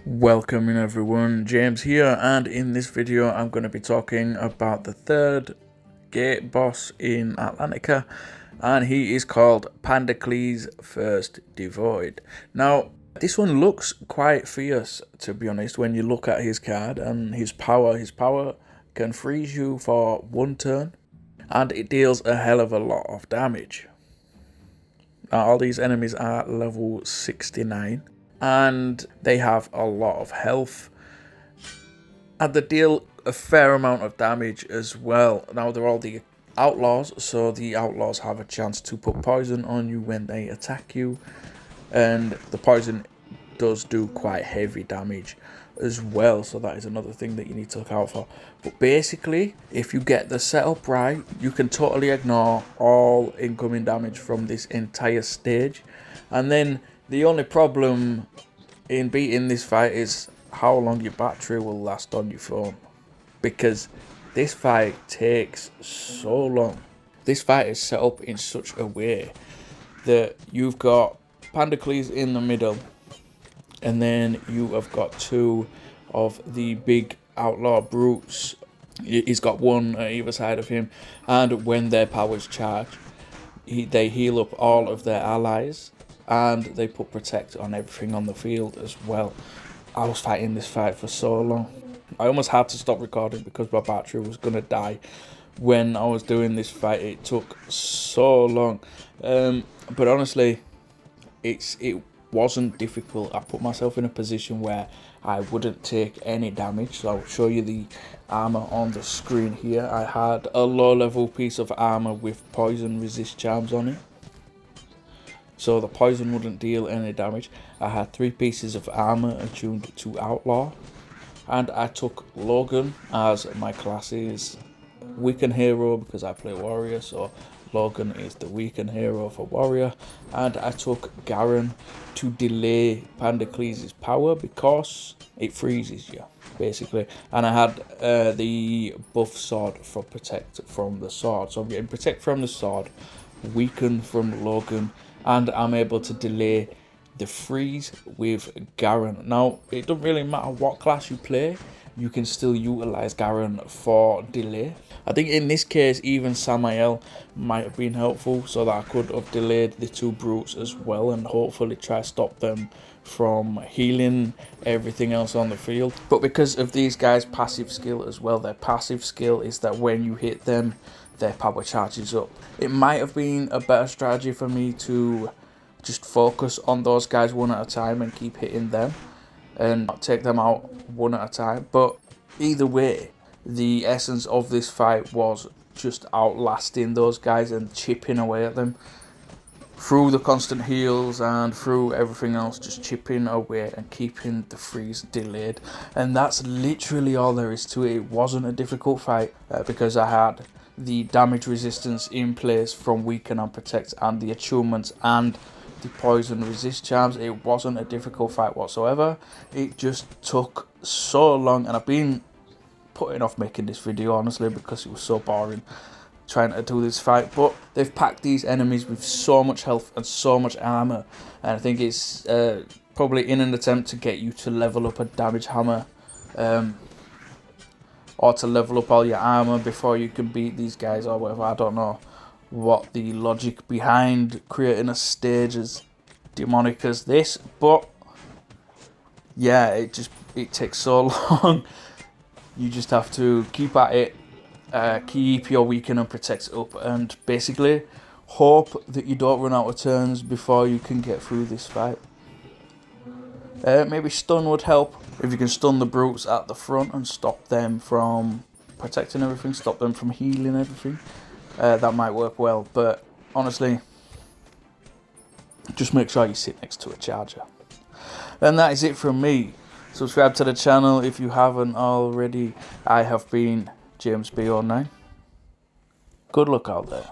Welcome in everyone, James here, and in this video I'm going to be talking about the third gate boss in Atlantica, and he is called Pandocles First Devoid. Now this one looks quite fierce, to be honest, when you look at his card and his power. His power can freeze you for 1 turn and it deals a hell of a lot of damage. Now all these enemies are level 69 and they have a lot of health and they deal a fair amount of damage as well. Now they're all the outlaws, so the outlaws have a chance to put poison on you when they attack you, and the poison does do quite heavy damage as well, so that is another thing that you need to look out for. But basically, if you get the setup right, you can totally ignore all incoming damage from this entire stage. And then the only problem in beating this fight is how long your battery will last on your phone, because this fight takes so long. This fight is set up in such a way that you've got Pandocles in the middle, and then you have got 2 of the big outlaw brutes. He's got 1 at either side of him, and when their powers charge, they heal up all of their allies, and they put protect on everything on the field as well. I was fighting this fight for so long. I almost had to stop recording because my battery was going to die when I was doing this fight. It took so long. But honestly, it wasn't difficult. I put myself in a position where I wouldn't take any damage. So I'll show you the armor on the screen here. I had a low level piece of armor with poison resist charms on it, so the poison wouldn't deal any damage. I had 3 pieces of armor attuned to outlaw, and I took Logan as my class's weaken hero because I play warrior, so Logan is the weaken hero for warrior. And I took Garen to delay Pandocles' power because it freezes you basically, and I had the buff sword for protect from the sword, so I'm getting protect from the sword, weaken from Logan, and I'm able to delay the freeze with Garen. Now it doesn't really matter what class you play, you can still utilize Garen for delay. I think in this case even Samael might have been helpful, so that I could have delayed the 2 brutes as well and hopefully try to stop them from healing everything else on the field. But because of these guys' passive skill as well, their passive skill is that when you hit them, their power charges up. It might have been a better strategy for me to just focus on those guys 1 at a time and keep hitting them and not take them out 1 at a time. But either way, the essence of this fight was just outlasting those guys and chipping away at them through the constant heals and through everything else, just chipping away and keeping the freeze delayed. And that's literally all there is to it. It wasn't a difficult fight because I had the damage resistance in place from weaken and protect and the attunements and the poison resist charms. It wasn't a difficult fight whatsoever. It just took so long, and I've been putting off making this video honestly because it was so boring trying to do this fight. But they've packed these enemies with so much health and so much armor, and I think it's probably in an attempt to get you to level up a damage hammer, or to level up all your armor before you can beat these guys or whatever. I don't know what the logic behind creating a stage as demonic as this, but yeah, it takes so long. You just have to keep at it, keep your weaken and protect up, and basically hope that you don't run out of turns before you can get through this fight. Maybe stun would help. If you can stun the brutes at the front and stop them from protecting everything, stop them from healing everything, that might work well. But honestly, just make sure you sit next to a charger. And that is it from me. Subscribe to the channel if you haven't already. I have been James B09. Good luck out there.